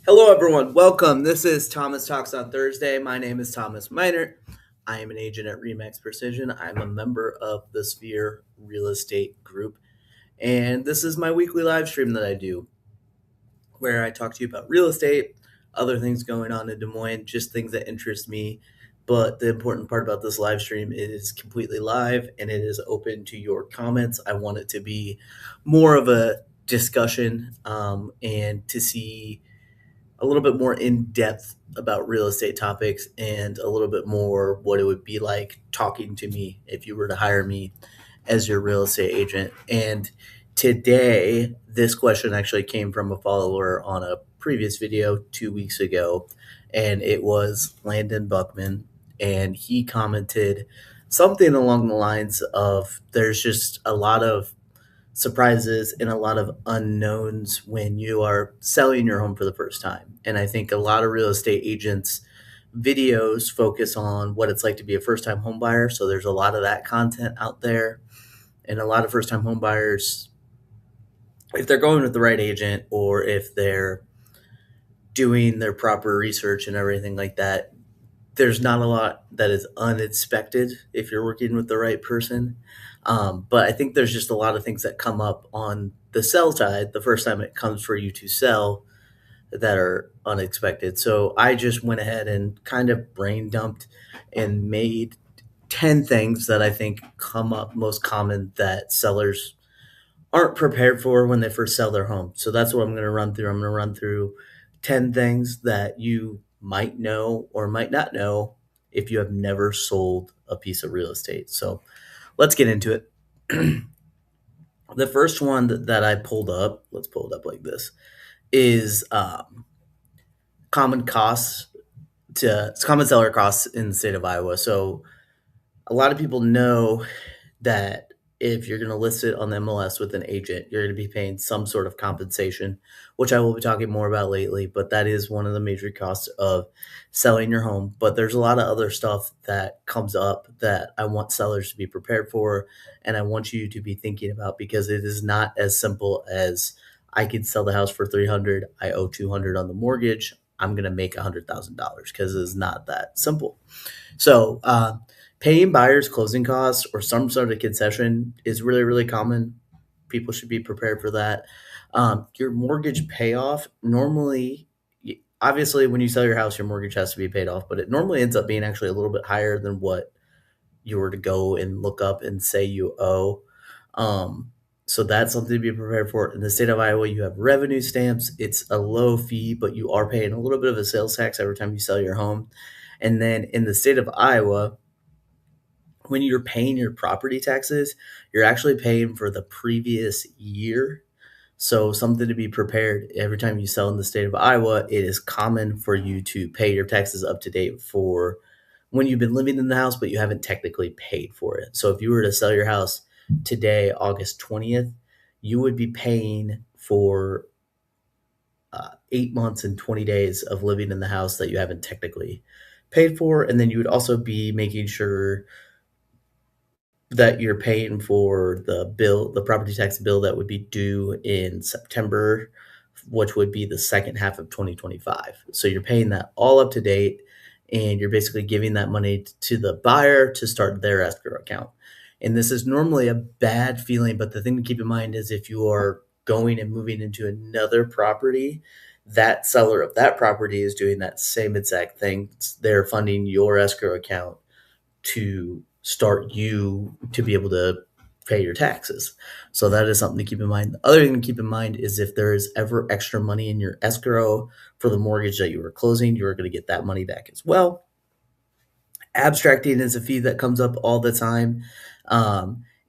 Hello, everyone. Welcome. This is Thomas Talks on Thursday. My name is Thomas Miner. I am an agent at Remax Precision. I'm a member of the Sphere Real Estate Group, and this is my weekly live stream that I do where I talk to you about real estate, other things going on in Des Moines, just things that interest me. But the important part about this live stream is completely live and it is open to your comments. I want it to be more of a discussion and to see a little bit more in depth about real estate topics and a little bit more what it would be like talking to me if you were to hire me as your real estate agent. And today, this question actually came from a follower on a previous video 2 weeks ago, and it was Landon Buckman. And he commented something along the lines of there's just a lot of surprises and a lot of unknowns when you are selling your home for the first time. And I think a lot of real estate agents' videos focus on what it's like to be a first time home buyer. So there's a lot of that content out there. And a lot of first time home buyers, if they're going with the right agent or if they're doing their proper research and everything like that, there's not a lot that is unexpected if you're working with the right person. But I think there's just a lot of things that come up on the sell side the first time it comes for you to sell that are unexpected. So I just went ahead and kind of brain dumped and made 10 things that I think come up most common that sellers aren't prepared for when they first sell their home. So that's what I'm going to run through. I'm going to run through 10 things that you might know or might not know if you have never sold a piece of real estate. So let's get into it. The first one that I pulled up, let's pull it up like this, is common costs common seller costs in the state of Iowa. So a lot of people know that if you're going to list it on the MLS with an agent, you're going to be paying some sort of compensation, which I will be talking more about lately. But that is one of the major costs of selling your home. But there's a lot of other stuff that comes up that I want sellers to be prepared for, and I want you to be thinking about because it is not as simple as I could sell the house for 300, I owe 200 on the mortgage, I'm going to make $100,000 because it's not that simple. So, paying buyers closing costs or some sort of concession is really, really common. People should be prepared for that. Your mortgage payoff normally, obviously, when you sell your house, your mortgage has to be paid off, but it normally ends up being actually a little bit higher than what you were to go and look up and say you owe. So that's something to be prepared for. In the state of Iowa, you have revenue stamps. It's a low fee, but you are paying a little bit of a sales tax every time you sell your home. And then in the state of Iowa, when you're paying your property taxes, you're actually paying for the previous year. So something to be prepared every time you sell in the state of Iowa, it is common for you to pay your taxes up to date for when you've been living in the house, but you haven't technically paid for it. So if you were to sell your house today, August 20th, you would be paying for 8 months and 20 days of living in the house that you haven't technically paid for. And then you would also be making sure that you're paying for the property tax bill that would be due in September, which would be the second half of 2025. So you're paying that all up to date, and you're basically giving that money to the buyer to start their escrow account. And this is normally a bad feeling, but the thing to keep in mind is if you are going and moving into another property, that seller of that property is doing that same exact thing. They're funding your escrow account to start you to be able to pay your taxes. So that is something to keep in mind. The other thing to keep in mind is if there is ever extra money in your escrow for the mortgage that you were closing, you're going to get that money back as well. Abstracting is a fee that comes up all the time.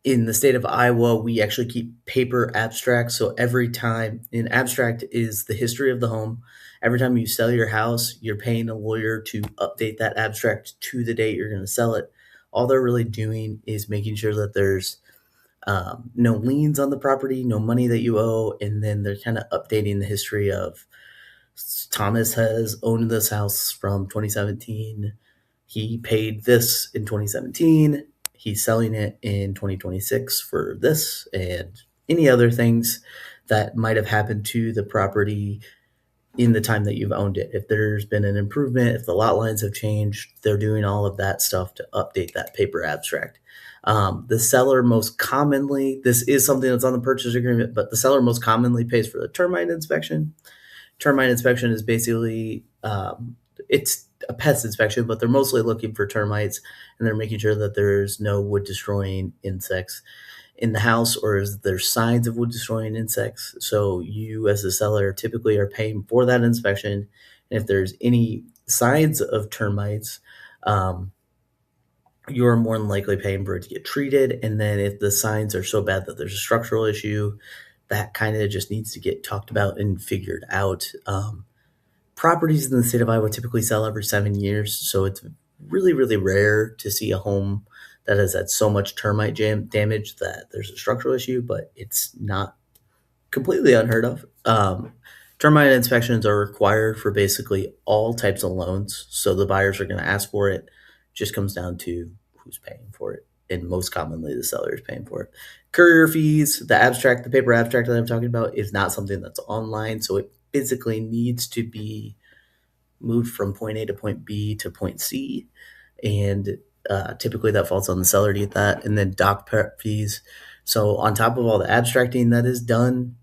In the state of Iowa, we actually keep paper abstracts. So every time an abstract is the history of the home. Every time you sell your house, you're paying a lawyer to update that abstract to the date you're going to sell it. All they're really doing is making sure that there's no liens on the property, no money that you owe, and then they're kind of updating the history of Thomas has owned this house from 2017. He paid this in 2017. He's selling it in 2026 for this and any other things that might have happened to the property in the time that you've owned it. If there's been an improvement, if the lot lines have changed, they're doing all of that stuff to update that paper abstract. The seller most commonly, this is something that's on the purchase agreement, but the seller most commonly pays for the termite inspection. Termite inspection is basically it's a pest inspection, but they're mostly looking for termites, and they're making sure that there's no wood destroying insects in the house, or is there signs of wood destroying insects. So you as the seller typically are paying for that inspection, and if there's any signs of termites, um, you're more than likely paying for it to get treated. And then if the signs are so bad that there's a structural issue, that kind of just needs to get talked about and figured out. Properties in the state of Iowa typically sell every 7 years, so it's really, really rare to see a home that has had so much termite damage that there's a structural issue, but it's not completely unheard of. Termite inspections are required for basically all types of loans, so the buyers are going to ask for it. It just comes down to who's paying for it, and most commonly the seller is paying for it. Courier fees, the paper abstract that I'm talking about, is not something that's online, so it physically needs to be moved from point A to point B to point C, and typically that falls on the seller to get that. And then doc prep fees. So on top of all the abstracting that is done,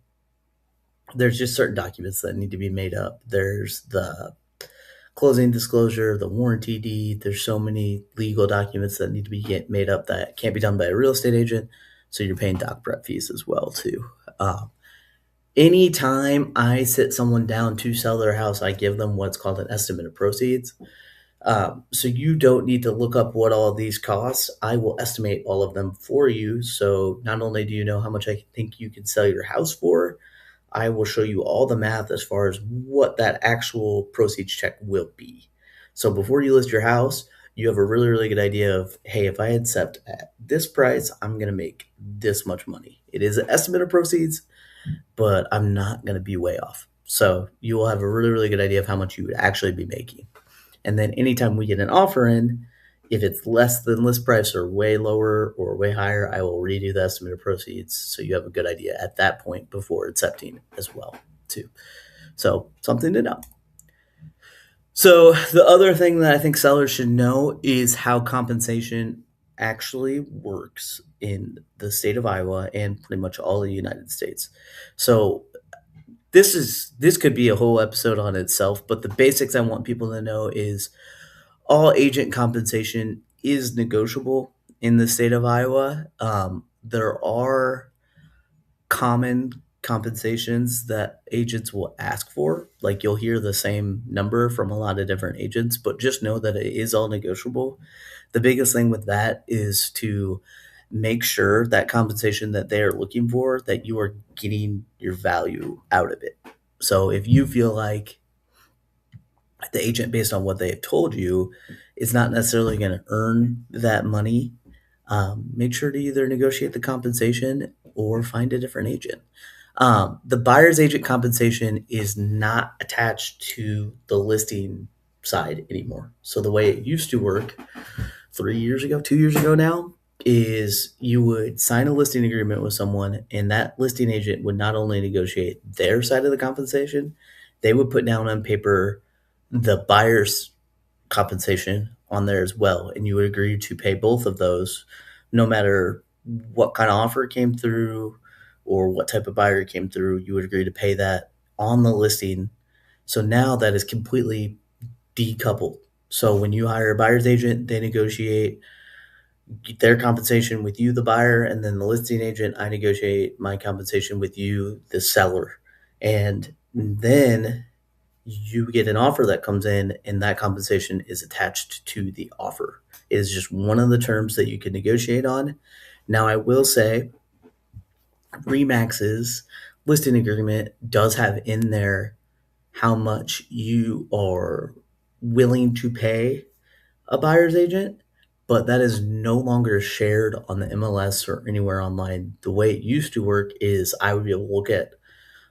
there's just certain documents that need to be made up. There's the closing disclosure, the warranty deed. There's so many legal documents that need to be made up that can't be done by a real estate agent. So you're paying doc prep fees as well too. Anytime I sit someone down to sell their house, I give them what's called an estimate of proceeds. So you don't need to look up what all of these cost. I will estimate all of them for you. So not only do you know how much I think you can sell your house for, I will show you all the math as far as what that actual proceeds check will be. So before you list your house, you have a really, really good idea of, hey, if I accept at this price, I'm going to make this much money. It is an estimate of proceeds, but I'm not going to be way off. So you will have a really, really good idea of how much you would actually be making. And then anytime we get an offer in, if it's less than list price or way lower or way higher, I will redo the estimate of proceeds so you have a good idea at that point before accepting as well, too. So something to know. So the other thing that I think sellers should know is how compensation actually works in the state of Iowa and pretty much all the United States. So this could be a whole episode on itself, but the basics I want people to know is all agent compensation is negotiable in the state of Iowa. There are common compensations that agents will ask for. Like you'll hear the same number from a lot of different agents, but just know that it is all negotiable. The biggest thing with that is to make sure that compensation that they are looking for, that you are getting your value out of it. So if you feel like the agent, based on what they've told you, is not necessarily going to earn that money, make sure to either negotiate the compensation or find a different agent. The buyer's agent compensation is not attached to the listing side anymore. So the way it used to work 3 years ago, 2 years ago now, is you would sign a listing agreement with someone, and that listing agent would not only negotiate their side of the compensation, they would put down on paper the buyer's compensation on there as well, and you would agree to pay both of those no matter what kind of offer came through or what type of buyer came through. You would agree to pay that on the listing. So now that is completely decoupled. So when you hire a buyer's agent, they negotiate their compensation with you, the buyer, and then the listing agent, I negotiate my compensation with you, the seller. And then you get an offer that comes in, and that compensation is attached to the offer. It is just one of the terms that you can negotiate on. Now, I will say Remax's listing agreement does have in there how much you are willing to pay a buyer's agent, but that is no longer shared on the MLS or anywhere online. The way it used to work is I would be able to look at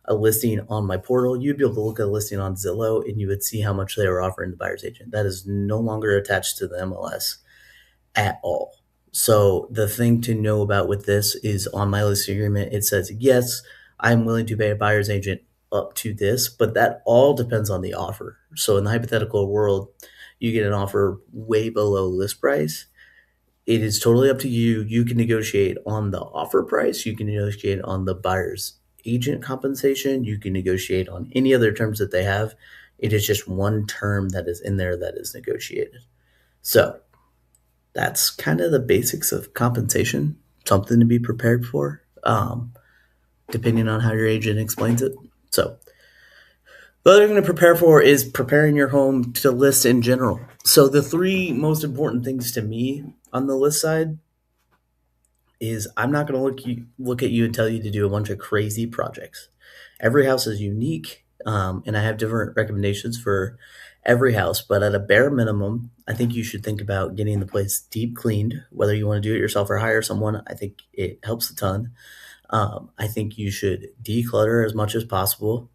a listing on my portal. You'd be able to look at a listing on Zillow, and you would see how much they were offering the buyer's agent. That is no longer attached to the MLS at all. So the thing to know about with this is on my listing agreement, it says, yes, I'm willing to pay a buyer's agent up to this, but that all depends on the offer. So in the hypothetical world, you get an offer way below list price. It is totally up to you. You can negotiate on the offer price. You can negotiate on the buyer's agent compensation. You can negotiate on any other terms that they have. It is just one term that is in there that is negotiated. So that's kind of the basics of compensation, something to be prepared for, depending on how your agent explains it. So the other thing to prepare for is preparing your home to list in general. So the three most important things to me on the list side is I'm not going to look at you and tell you to do a bunch of crazy projects. Every house is unique, and I have different recommendations for every house. But at a bare minimum, I think you should think about getting the place deep cleaned. Whether you want to do it yourself or hire someone, I think it helps a ton. I think you should declutter as much as possible.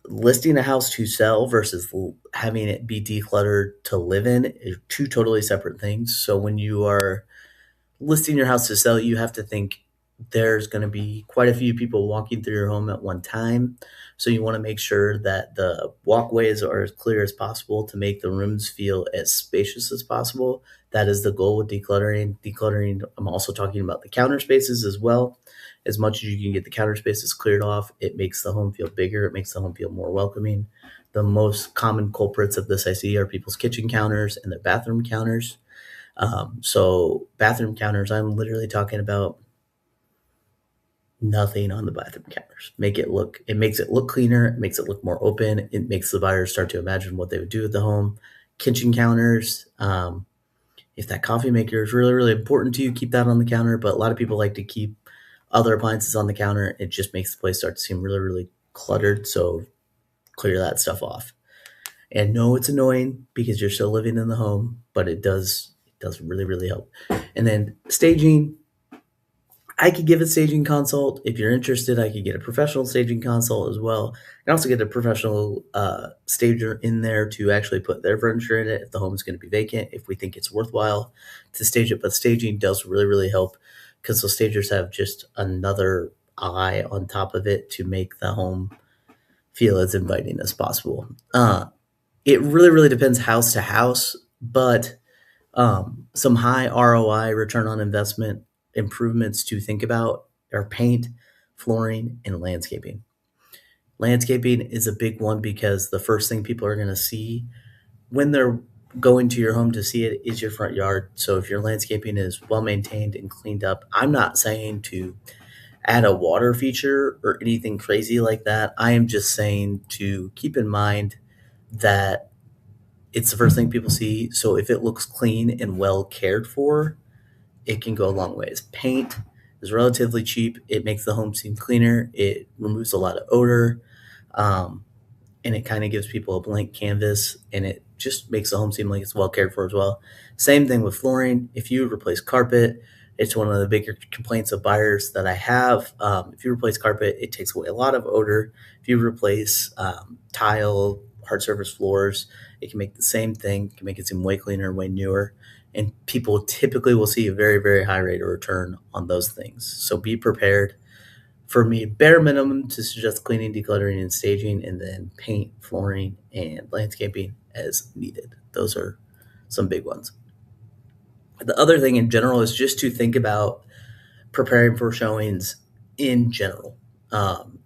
Listing a house to sell versus having it be decluttered to live in is two totally separate things. So when you are listing your house to sell, you have to think there's going to be quite a few people walking through your home at one time. So you want to make sure that the walkways are as clear as possible to make the rooms feel as spacious as possible. That is the goal with decluttering. Decluttering, I'm also talking about the counter spaces as well. As much as you can get the counter spaces cleared off, it makes the home feel bigger. It makes the home feel more welcoming. The most common culprits of this I see are people's kitchen counters and their bathroom counters. So bathroom counters, I'm literally talking about nothing on the bathroom counters. It makes it look cleaner. It makes it look more open. It makes the buyers start to imagine what they would do with the home. Kitchen counters, if that coffee maker is really, really important to you, keep that on the counter. But a lot of people like to keep other appliances on the counter. It just makes the place start to seem really, really cluttered. So clear that stuff off. And no, it's annoying because you're still living in the home, but it does really, really help. And then staging, I could give a staging consult. If you're interested, I could get a professional staging consult as well. And also get a professional stager in there to actually put their furniture in it if the home is going to be vacant, if we think it's worthwhile to stage it. But staging does really, really help because those stagers have just another eye on top of it to make the home feel as inviting as possible. It really, really depends house to house, but some high ROI, return on investment improvements to think about are paint, flooring, and landscaping. Landscaping is a big one because the first thing people are going to see when they're going to your home to see it is your front yard. So if your landscaping is well maintained and cleaned up, I'm not saying to add a water feature or anything crazy like that. I am just saying to keep in mind that it's the first thing people see. So if it looks clean and well cared for, it can go a long ways. Paint is relatively cheap. It makes the home seem cleaner. It removes a lot of odor. Um, and it kind of gives people a blank canvas, and it just makes the home seem like it's well cared for as well. Same thing with flooring. If you replace carpet, it's one of the bigger complaints of buyers that I have. If you replace carpet, it takes away a lot of odor. If you replace tile, hard surface floors, it can make the same thing. It can make it seem way cleaner, way newer. And people typically will see a very, very high rate of return on those things. So be prepared. For me, bare minimum to suggest cleaning, decluttering, and staging, and then paint, flooring, and landscaping as needed. Those are some big ones. The other thing in general is just to think about preparing for showings in general.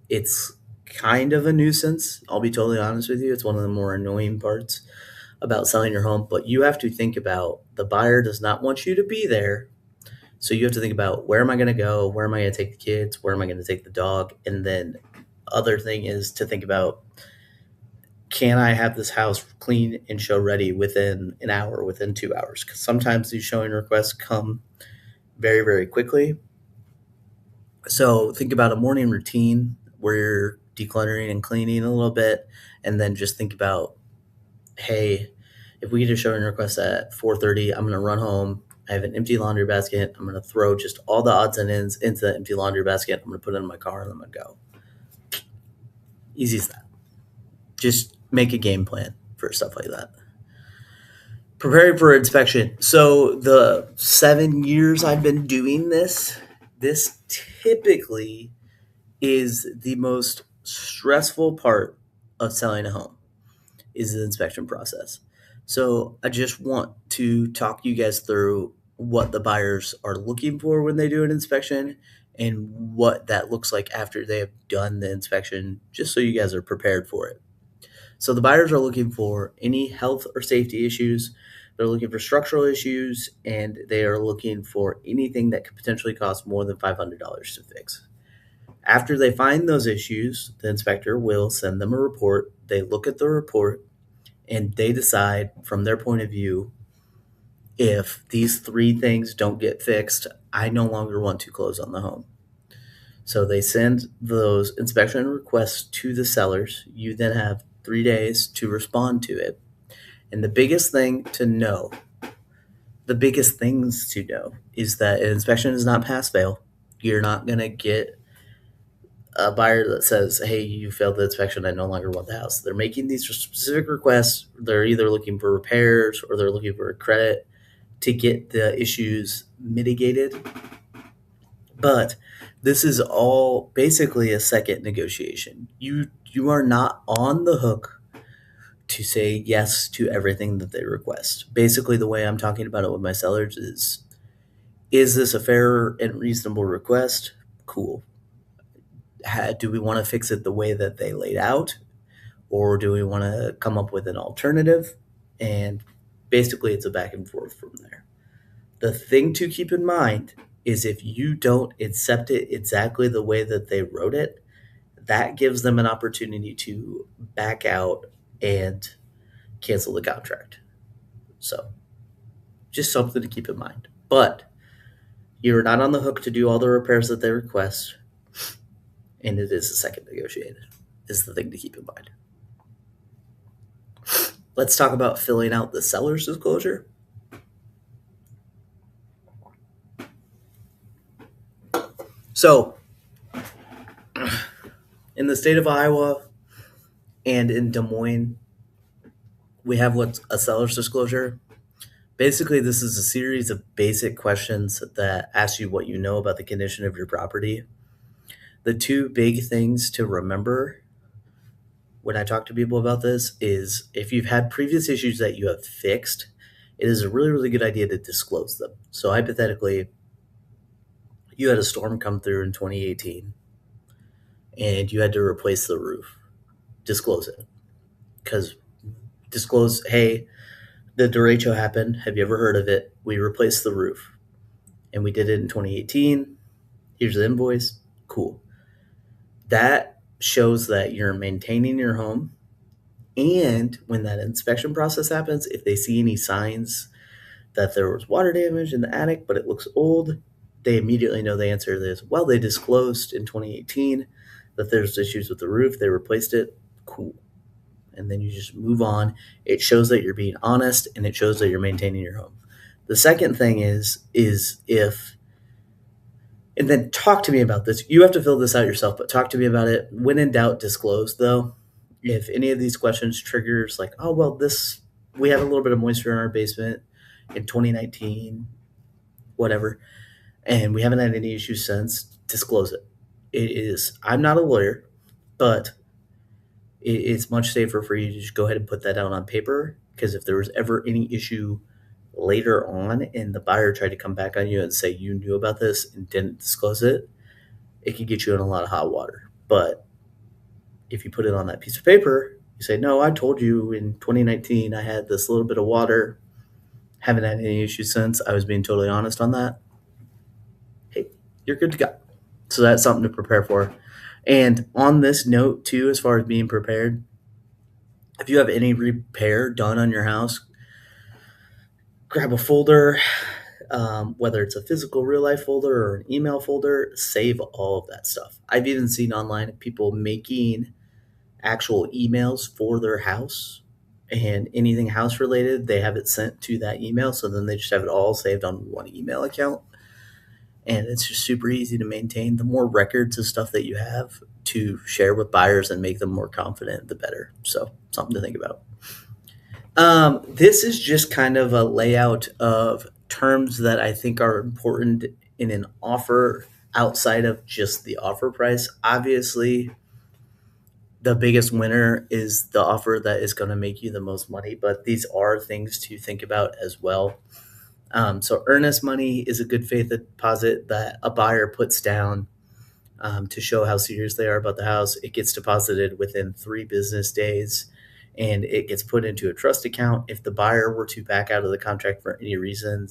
It's kind of a nuisance. I'll be totally honest with you. It's one of the more annoying parts about selling your home, but you have to think about the buyer does not want you to be there. So you have to think about where am I going to go? Where am I going to take the kids? Where am I going to take the dog? And then other thing is to think about, can I have this house clean and show ready within an hour, within 2 hours? Because sometimes these showing requests come very, very quickly. So think about a morning routine where you're decluttering and cleaning a little bit, and then just think about, hey, if we get a showing request at 4:30, I'm going to run home. I have an empty laundry basket. I'm going to throw just all the odds and ends into the empty laundry basket. I'm going to put it in my car and I'm going to go. Easy as that. Just make a game plan for stuff like that. Preparing for inspection. So the 7 years I've been doing this typically is the most stressful part of selling a home is the inspection process. So I just want to talk you guys through what the buyers are looking for when they do an inspection and what that looks like after they have done the inspection, just so you guys are prepared for it. So the buyers are looking for any health or safety issues. They're looking for structural issues, and they are looking for anything that could potentially cost more than $500 to fix. After they find those issues, the inspector will send them a report. They look at the report and they decide from their point of view, if these three things don't get fixed, I no longer want to close on the home. So they send those inspection requests to the sellers. You then have 3 days to respond to it. And the biggest things to know is that an inspection is not pass fail. You're not going to get a buyer that says, hey, you failed the inspection, I no longer want the house. They're making these specific requests. They're either looking for repairs or they're looking for a credit to get the issues mitigated. But this is all basically a second negotiation. You are not on the hook to say yes to everything that they request. Basically, the way I'm talking about it with my sellers is this a fair and reasonable request? Cool. Do we want to fix it the way that they laid out? Or do we want to come up with an alternative? And basically, it's a back and forth from there. The thing to keep in mind is if you don't accept it exactly the way that they wrote it, that gives them an opportunity to back out and cancel the contract. So, just something to keep in mind. But you're not on the hook to do all the repairs that they request, and it is a second negotiated, is the thing to keep in mind. Let's talk about filling out the seller's disclosure. So, in the state of Iowa and in Des Moines, we have what's a seller's disclosure. Basically, this is a series of basic questions that ask you what you know about the condition of your property. The two big things to remember when I talk to people about this is if you've had previous issues that you have fixed, it is a really, really good idea to disclose them. So hypothetically, you had a storm come through in 2018 and you had to replace the roof. Disclose it. Because disclose, hey, the derecho happened. Have you ever heard of it? We replaced the roof. And we did it in 2018. Here's the invoice. Cool. That shows that you're maintaining your home. And when that inspection process happens, if they see any signs that there was water damage in the attic, but it looks old, they immediately know the answer to this. Well, they disclosed in 2018 that there's issues with the roof. They replaced it. Cool. And then you just move on. It shows that you're being honest and it shows that you're maintaining your home. The second thing is if, and then talk to me about this. You have to fill this out yourself, but talk to me about it. When in doubt, disclose though. If any of these questions triggers like, oh, well, we had a little bit of moisture in our basement in 2019, whatever, and we haven't had any issues since, disclose it. I'm not a lawyer, but it's much safer for you to just go ahead and put that down on paper, because if there was ever any issue later on and the buyer tried to come back on you and say you knew about this and didn't disclose it, it could get you in a lot of hot water. But if you put it on that piece of paper, you say, no, I told you in 2019 I had this little bit of water, haven't had any issues since, I was being totally honest on that, hey, you're good to go. So that's something to prepare for. And on this note too, as far as being prepared, if you have any repair done on your house, grab a folder, whether it's a physical real life folder or an email folder, save all of that stuff. I've even seen online people making actual emails for their house, and anything house related, they have it sent to that email. So then they just have it all saved on one email account. And it's just super easy to maintain. The more records of stuff that you have to share with buyers and make them more confident, the better. So something to think about. This is just kind of a layout of terms that I think are important in an offer outside of just the offer price. Obviously, the biggest winner is the offer that is going to make you the most money, but these are things to think about as well. So earnest money is a good faith deposit that a buyer puts down to show how serious they are about the house. It gets deposited within 3 business days and it gets put into a trust account. If the buyer were to back out of the contract for any reason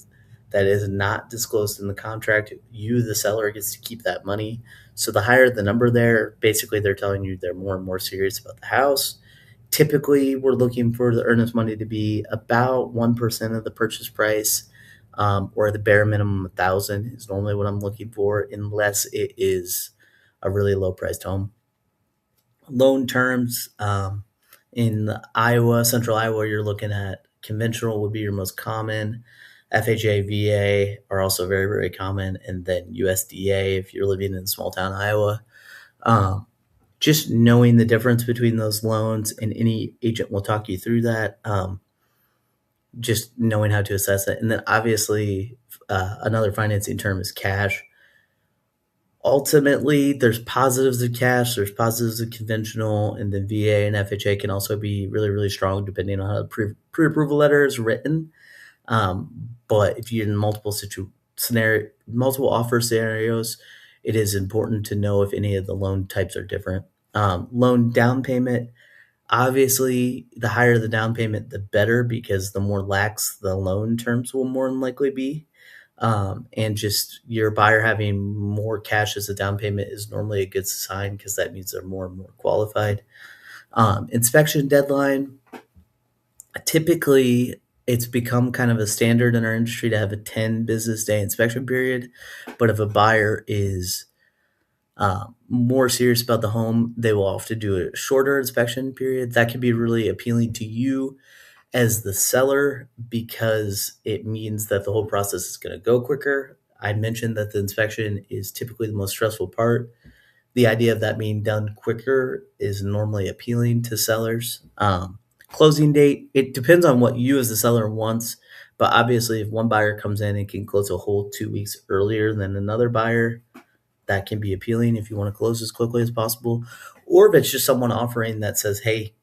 that is not disclosed in the contract, you, the seller, gets to keep that money. So the higher the number there, basically they're telling you they're more and more serious about the house. Typically, we're looking for the earnest money to be about 1% of the purchase price, or the bare minimum 1,000 is normally what I'm looking for, unless it is a really low priced home. Loan terms, in Iowa, central Iowa, you're looking at conventional would be your most common. FHA, VA are also very, very common. And then USDA if you're living in small town Iowa. Um, just knowing the difference between those loans, and any agent will talk you through that. Just knowing how to assess it. And then obviously, another financing term is cash. Ultimately, there's positives of cash, there's positives of conventional, and then VA and FHA can also be really, really strong depending on how the pre-approval letter is written. But if you're in multiple offer scenarios, it is important to know if any of the loan types are different. Loan down payment, obviously, the higher the down payment, the better, because the more lax the loan terms will more than likely be. And just your buyer having more cash as a down payment is normally a good sign because that means they're more and more qualified. Inspection deadline, typically it's become kind of a standard in our industry to have a 10 business day inspection period. But if a buyer is more serious about the home, they will often do a shorter inspection period. That can be really appealing to you as the seller because it means that the whole process is going to go quicker. I mentioned that the inspection is typically the most stressful part. The idea of that being done quicker is normally appealing to sellers. Closing date, it depends on what you as the seller wants. But obviously, if one buyer comes in and can close a whole 2 weeks earlier than another buyer, that can be appealing if you want to close as quickly as possible. Or if it's just someone offering that says, hey,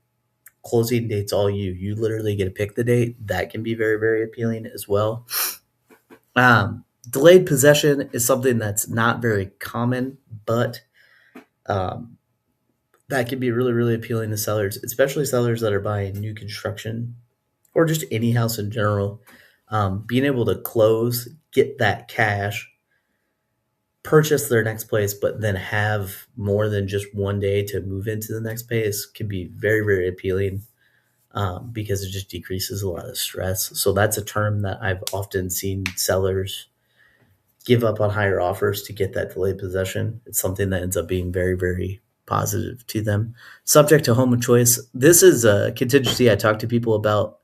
closing date's all you. You literally get to pick the date. That can be very, very appealing as well. Delayed possession is something that's not very common, but um, that can be really, really appealing to sellers, especially sellers that are buying new construction or just any house in general. Being able to close, get that cash, purchase their next place, but then have more than just one day to move into the next place can be very, very appealing. Because it just decreases a lot of stress. So that's a term that I've often seen sellers give up on higher offers to get that delayed possession. It's something that ends up being very, very positive to them. Subject to home of choice. This is a contingency I talk to people about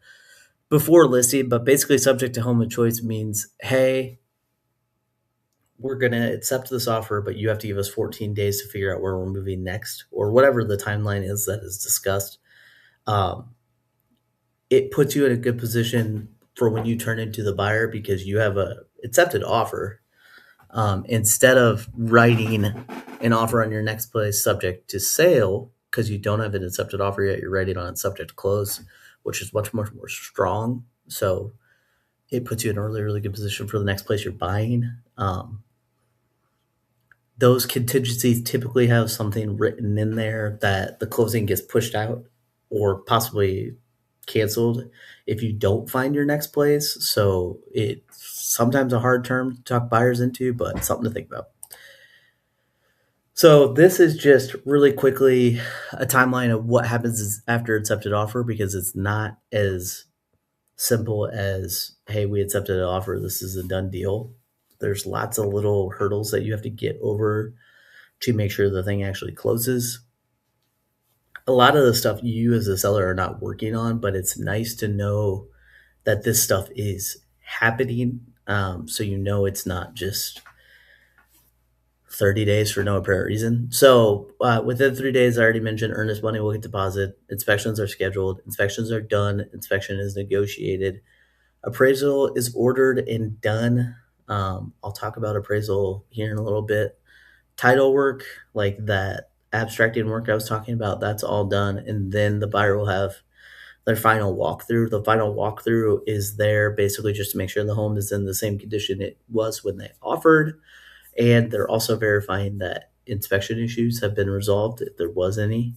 before listing, but basically, subject to home of choice means, hey, we're going to accept this offer, but you have to give us 14 days to figure out where we're moving next, or whatever the timeline is that is discussed. Um, it puts you in a good position for when you turn into the buyer because you have a accepted offer. Instead of writing an offer on your next place subject to sale because you don't have an accepted offer yet, you're writing on it subject to close, which is much, much more strong. So it puts you in a really, really good position for the next place you're buying. Those contingencies typically have something written in there that the closing gets pushed out or possibly canceled if you don't find your next place. So it's sometimes a hard term to talk buyers into, but something to think about. So this is just really quickly a timeline of what happens after accepted offer, because it's not as simple as, hey, we accepted an offer, this is a done deal. There's lots of little hurdles that you have to get over to make sure the thing actually closes. A lot of the stuff you as a seller are not working on, but it's nice to know that this stuff is happening. So you know it's not just 30 days for no apparent reason. So within 3 days, I already mentioned earnest money will get deposited. Inspections are scheduled. Inspections are done. Inspection is negotiated. Appraisal is ordered and done. I'll talk about appraisal here in a little bit. Title work, like that abstracting work I was talking about, that's all done. And then the buyer will have their final walkthrough. The final walkthrough is there basically just to make sure the home is in the same condition it was when they offered. And they're also verifying that inspection issues have been resolved if there was any.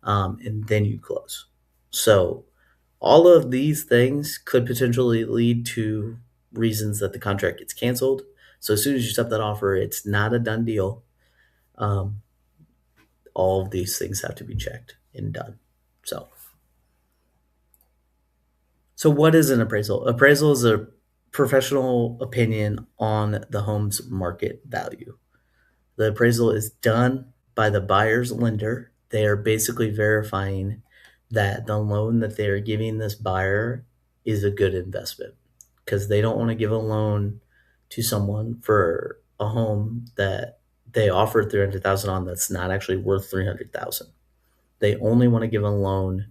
And then you close. So all of these things could potentially lead to reasons that the contract gets canceled. So as soon as you accept that offer, it's not a done deal. Um, all of these things have to be checked and done. So what is an appraisal? Appraisal is a professional opinion on the home's market value. The appraisal is done by the buyer's lender. They are basically verifying that the loan that they are giving this buyer is a good investment because they don't want to give a loan to someone for a home that they offered 300,000 on that's not actually worth 300,000. They only want to give a loan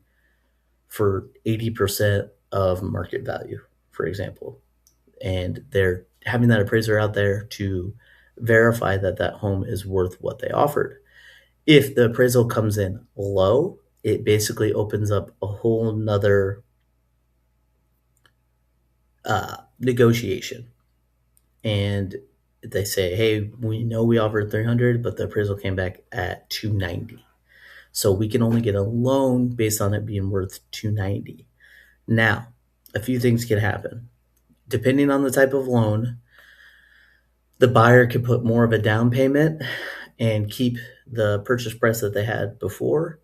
for 80% of market value, for example. And they're having that appraiser out there to verify that that home is worth what they offered. If the appraisal comes in low, it basically opens up a whole nother negotiation. And they say, hey, we know we offered 300, but the appraisal came back at 290. So we can only get a loan based on it being worth 290. Now, a few things can happen. Depending on the type of loan, the buyer could put more of a down payment and keep the purchase price that they had before.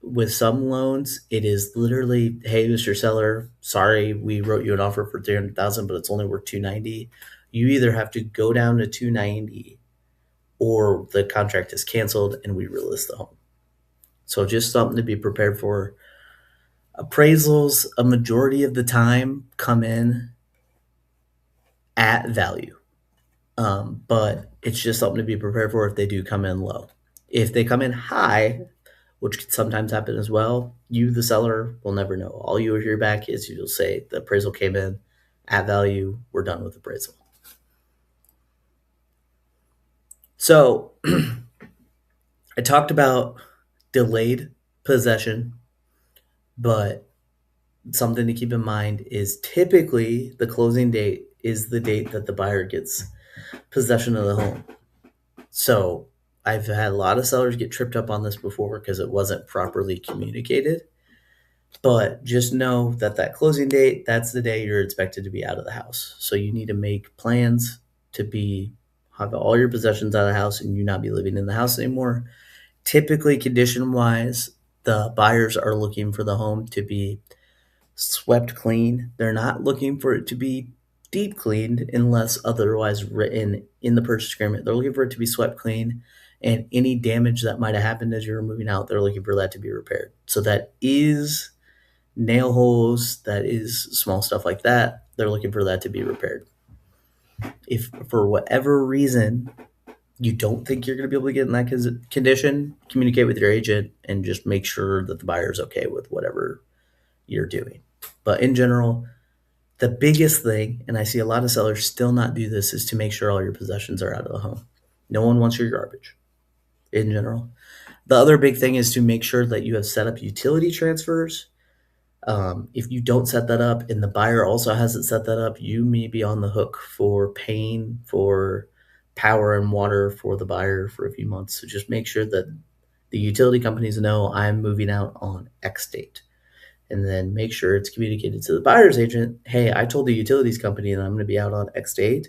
With some loans, it is literally, hey, Mr. Seller, sorry, we wrote you an offer for 300,000, but it's only worth 290. You either have to go down to 290 or the contract is canceled and we relist the home. So just something to be prepared for. Appraisals, a majority of the time, come in at value. But it's just something to be prepared for if they do come in low. If they come in high, which can sometimes happen as well, you, the seller, will never know. All you will hear back is you'll say the appraisal came in at value, we're done with appraisal. So I talked about delayed possession, but something to keep in mind is typically the closing date is the date that the buyer gets possession of the home. So I've had a lot of sellers get tripped up on this before because it wasn't properly communicated. But just know that that closing date, that's the day you're expected to be out of the house. So you need to make plans to have all your possessions out of the house and you not be living in the house anymore. Typically, condition wise, the buyers are looking for the home to be swept clean. They're not looking for it to be deep cleaned unless otherwise written in the purchase agreement. They're looking for it to be swept clean, and any damage that might have happened as you're moving out, they're looking for that to be repaired. So that is nail holes, that is small stuff like that. They're looking for that to be repaired. If for whatever reason you don't think you're going to be able to get in that condition, communicate with your agent and just make sure that the buyer is okay with whatever you're doing. But in general, the biggest thing, and I see a lot of sellers still not do this, is to make sure all your possessions are out of the home. No one wants your garbage in general. The other big thing is to make sure that you have set up utility transfers. If you don't set that up and the buyer also hasn't set that up, you may be on the hook for paying for power and water for the buyer for a few months. So just make sure that the utility companies know I'm moving out on X date. And then make sure it's communicated to the buyer's agent, hey, I told the utilities company that I'm going to be out on X date,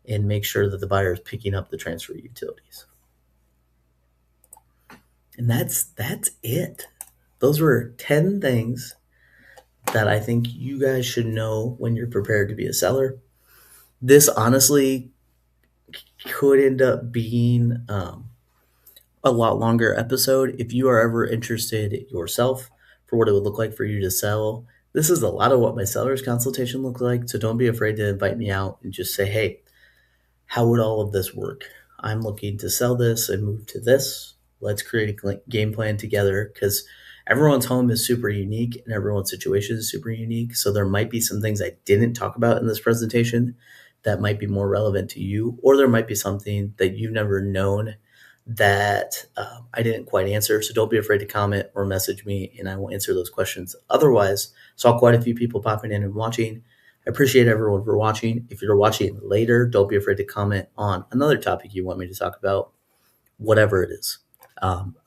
and make sure that the buyer is picking up the transfer utilities. And that's it. Those were 10 things that I think you guys should know when you're prepared to be a seller. This honestly could end up being a lot longer episode. If you are ever interested yourself for what it would look like for you to sell, this is a lot of what my seller's consultation looks like. So don't be afraid to invite me out and just say, hey, how would all of this work? I'm looking to sell this and move to this. Let's create a game plan together, because everyone's home is super unique and everyone's situation is super unique. So there might be some things I didn't talk about in this presentation that might be more relevant to you, or there might be something that you've never known that I didn't quite answer. So don't be afraid to comment or message me, and I will answer those questions. Otherwise, saw quite a few people popping in and watching. I appreciate everyone for watching. If you're watching later, don't be afraid to comment on another topic you want me to talk about, whatever it is.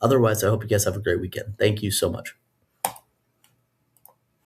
Otherwise, I hope you guys have a great weekend. Thank you so much.